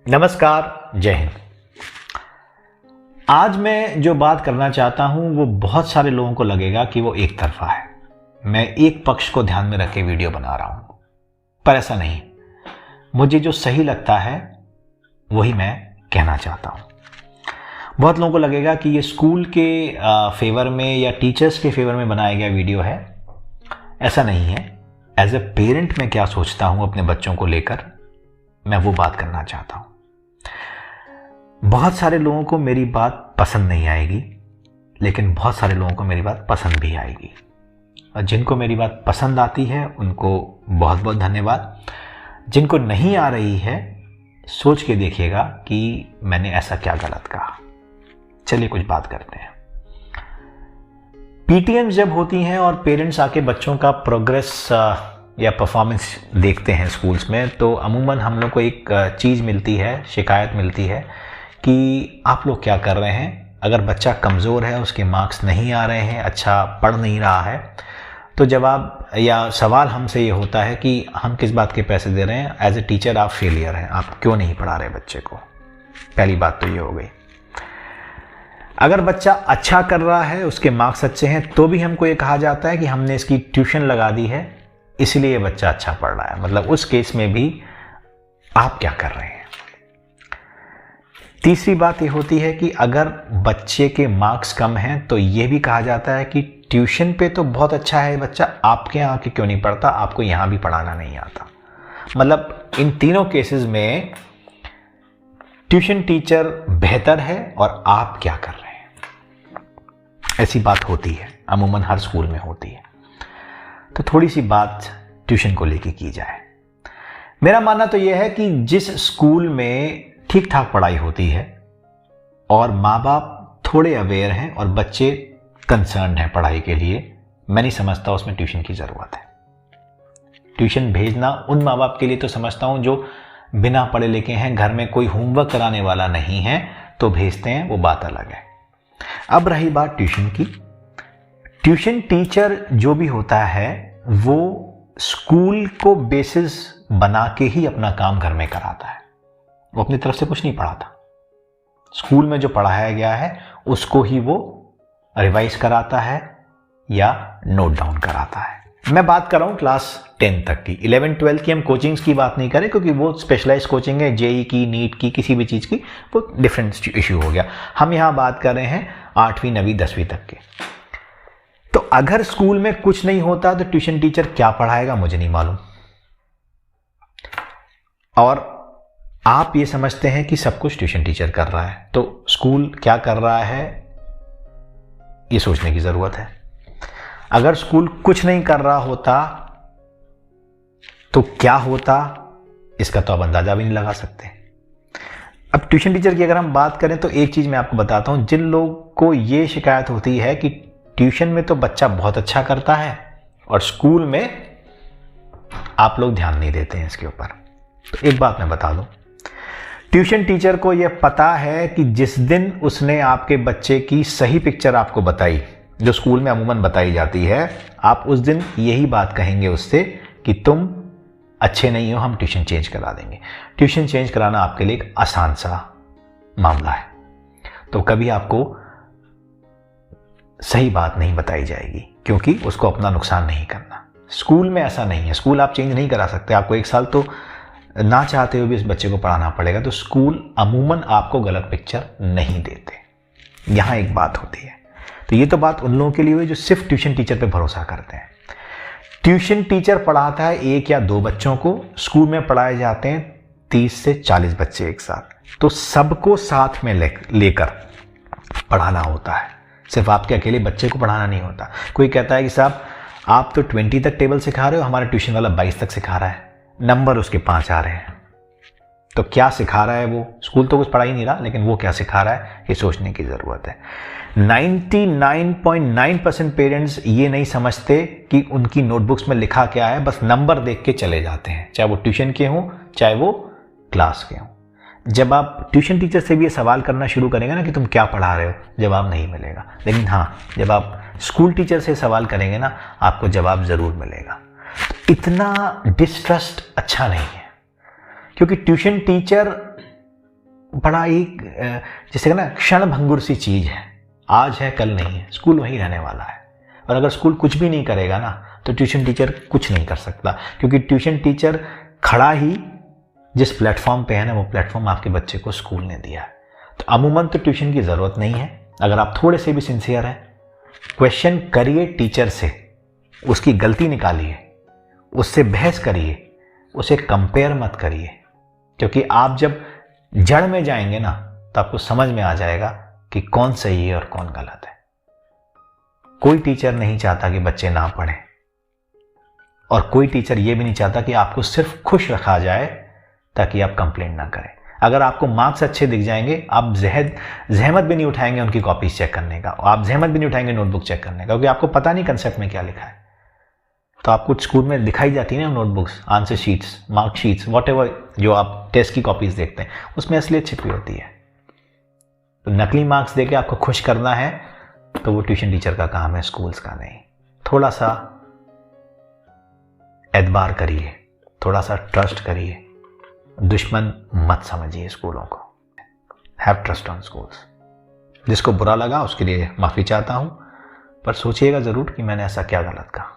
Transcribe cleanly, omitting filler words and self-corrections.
नमस्कार, जय हिंद। आज मैं जो बात करना चाहता हूं वो बहुत सारे लोगों को लगेगा कि वो एक तरफा है। मैं एक पक्ष को ध्यान में रख के वीडियो बना रहा हूं, पर ऐसा नहीं। मुझे जो सही लगता है वही मैं कहना चाहता हूं। बहुत लोगों को लगेगा कि ये स्कूल के फेवर में या टीचर्स के फेवर में बनाया गया वीडियो है। ऐसा नहीं है। एज ए पेरेंट मैं क्या सोचता हूं अपने बच्चों को लेकर, मैं वो बात करना चाहता हूं। बहुत सारे लोगों को मेरी बात पसंद नहीं आएगी, लेकिन बहुत सारे लोगों को मेरी बात पसंद भी आएगी। और जिनको मेरी बात पसंद आती है उनको बहुत बहुत धन्यवाद। जिनको नहीं आ रही है सोच के देखिएगा कि मैंने ऐसा क्या गलत कहा। चलिए कुछ बात करते हैं। पीटीएम जब होती हैं और पेरेंट्स आके बच्चों का प्रोग्रेस या परफॉर्मेंस देखते हैं स्कूल्स में, तो अमूमन हम लोग को एक चीज़ मिलती है, शिकायत मिलती है कि आप लोग क्या कर रहे हैं। अगर बच्चा कमज़ोर है, उसके मार्क्स नहीं आ रहे हैं, अच्छा पढ़ नहीं रहा है, तो जवाब या सवाल हमसे ये होता है कि हम किस बात के पैसे दे रहे हैं। एज ए टीचर आप फेलियर हैं, आप क्यों नहीं पढ़ा रहे बच्चे को। पहली बात तो ये हो गई। अगर बच्चा अच्छा कर रहा है, उसके मार्क्स अच्छे हैं, तो भी हमको ये कहा जाता है कि हमने इसकी ट्यूशन लगा दी है, इसलिए ये बच्चा अच्छा पढ़ रहा है। मतलब उस केस में भी आप क्या कर रहे हैं। तीसरी बात ये होती है कि अगर बच्चे के मार्क्स कम हैं तो ये भी कहा जाता है कि ट्यूशन पे तो बहुत अच्छा है बच्चा, आपके यहाँ के क्यों नहीं पढ़ता, आपको यहाँ भी पढ़ाना नहीं आता। मतलब इन तीनों केसेस में ट्यूशन टीचर बेहतर है और आप क्या कर रहे हैं। ऐसी बात होती है, अमूमन हर स्कूल में होती है। तो थोड़ी सी बात ट्यूशन को लेके की जाए। मेरा मानना तो यह है कि जिस स्कूल में ठीक ठाक पढ़ाई होती है और माँ बाप थोड़े अवेयर हैं और बच्चे कंसर्न्ड हैं पढ़ाई के लिए, मैं नहीं समझता उसमें ट्यूशन की ज़रूरत है। ट्यूशन भेजना उन माँ बाप के लिए तो समझता हूँ जो बिना पढ़े लिखे हैं, घर में कोई होमवर्क कराने वाला नहीं है तो भेजते हैं, वो बात अलग है। अब रही बात ट्यूशन की। ट्यूशन टीचर जो भी होता है वो स्कूल को बेसिस बना के ही अपना काम घर में कराता है। वो अपनी तरफ से कुछ नहीं पढ़ाता। स्कूल में जो पढ़ाया गया है उसको ही वो रिवाइज कराता है या नोट डाउन कराता है। मैं बात कर रहा हूं क्लास 10 तक की। 11-12 की हम कोचिंग्स की बात नहीं करें, क्योंकि वो स्पेशलाइज कोचिंग है, जेई की, नीट की, किसी भी चीज़ की, वो डिफरेंट इश्यू हो गया। हम यहां बात कर रहे हैं 8वीं 9वीं 10वीं तक के। तो अगर स्कूल में कुछ नहीं होता तो ट्यूशन टीचर क्या पढ़ाएगा मुझे नहीं मालूम। और आप ये समझते हैं कि सब कुछ ट्यूशन टीचर कर रहा है, तो स्कूल क्या कर रहा है ये सोचने की जरूरत है। अगर स्कूल कुछ नहीं कर रहा होता तो क्या होता, इसका तो आप अंदाजा भी नहीं लगा सकते। अब ट्यूशन टीचर की अगर हम बात करें तो एक चीज मैं आपको बताता हूं। जिन लोगों को ये शिकायत होती है कि ट्यूशन में तो बच्चा बहुत अच्छा करता है और स्कूल में आप लोग ध्यान नहीं देते हैं इसके ऊपर, तो एक बात मैं बता दूं। ट्यूशन टीचर को यह पता है कि जिस दिन उसने आपके बच्चे की सही पिक्चर आपको बताई, जो स्कूल में अमूमन बताई जाती है, आप उस दिन यही बात कहेंगे उससे कि तुम अच्छे नहीं हो, हम ट्यूशन चेंज करा देंगे। ट्यूशन चेंज कराना आपके लिए एक आसान सा मामला है, तो कभी आपको सही बात नहीं बताई जाएगी, क्योंकि उसको अपना नुकसान नहीं करना। स्कूल में ऐसा नहीं है। स्कूल आप चेंज नहीं करा सकते। आपको एक साल तो ना चाहते हुए भी इस बच्चे को पढ़ाना पड़ेगा। तो स्कूल अमूमन आपको गलत पिक्चर नहीं देते। यहां एक बात होती है। तो ये तो बात उन लोगों के लिए हुई जो सिर्फ ट्यूशन टीचर पे भरोसा करते हैं। ट्यूशन टीचर पढ़ाता है 1 या 2 बच्चों को, स्कूल में पढ़ाए जाते हैं 30 से 40 बच्चे एक साथ, तो सबको साथ में लेकर पढ़ाना होता है। सिर्फ आपके अकेले बच्चे को पढ़ाना नहीं होता। कोई कहता है कि साहब आप तो 20 तक टेबल सिखा रहे हो, हमारा ट्यूशन वाला 22 तक सिखा रहा है, नंबर उसके 5 आ रहे हैं। तो क्या सिखा रहा है वो? स्कूल तो कुछ पढ़ा ही नहीं रहा, लेकिन वो क्या सिखा रहा है ये सोचने की ज़रूरत है। 99.9% पेरेंट्स ये नहीं समझते कि उनकी नोटबुक्स में लिखा क्या है, बस नंबर देख के चले जाते हैं, चाहे वो ट्यूशन के हों चाहे वो क्लास के हों। जब आप ट्यूशन टीचर से भी ये सवाल करना शुरू करेंगे ना कि तुम क्या पढ़ा रहे हो, जवाब नहीं मिलेगा। लेकिन हाँ, जब आप स्कूल टीचर से सवाल करेंगे ना, आपको जवाब ज़रूर मिलेगा। इतना डिस्ट्रस्ट अच्छा नहीं है, क्योंकि ट्यूशन टीचर बड़ा एक जैसे ना क्षण भंगुर सी चीज है, आज है कल नहीं है, स्कूल वही रहने वाला है। और अगर स्कूल कुछ भी नहीं करेगा ना तो ट्यूशन टीचर कुछ नहीं कर सकता, क्योंकि ट्यूशन टीचर खड़ा ही जिस प्लेटफॉर्म पे है ना, वो प्लेटफॉर्म आपके बच्चे को स्कूल ने दिया है। तो अमूमन तो ट्यूशन की ज़रूरत नहीं है। अगर आप थोड़े से भी सिंसियर हैं, क्वेश्चन करिए टीचर से, उसकी गलती निकालिए, उससे बहस करिए, उसे कंपेयर मत करिए, क्योंकि आप जब जड़ में जाएंगे ना तो आपको समझ में आ जाएगा कि कौन सही है और कौन गलत है। कोई टीचर नहीं चाहता कि बच्चे ना पढ़ें, और कोई टीचर ये भी नहीं चाहता कि आपको सिर्फ खुश रखा जाए ताकि आप कंप्लेंट ना करें। अगर आपको मार्क्स अच्छे दिख जाएंगे, आप जहमत भी नहीं उठाएंगे उनकी कॉपीज चेक करने का, आप जहमत भी नहीं उठाएंगे नोटबुक चेक करने का, क्योंकि आपको पता नहीं कंसेप्ट में क्या लिखा है। तो आपको स्कूल में दिखाई जाती है ना notebooks, answer sheets, mark sheets, whatever जो आप टेस्ट की कॉपीज देखते हैं, उसमें असलियत छिपी होती है। तो नकली मार्क्स देके आपको खुश करना है तो वो ट्यूशन टीचर का काम है, स्कूल्स का नहीं। थोड़ा सा एतबार करिए, थोड़ा सा ट्रस्ट करिए, दुश्मन मत समझिए स्कूलों को। Have trust on schools. जिसको बुरा लगा उसके लिए माफ़ी चाहता हूं, पर सोचिएगा ज़रूर कि मैंने ऐसा क्या गलत कहा।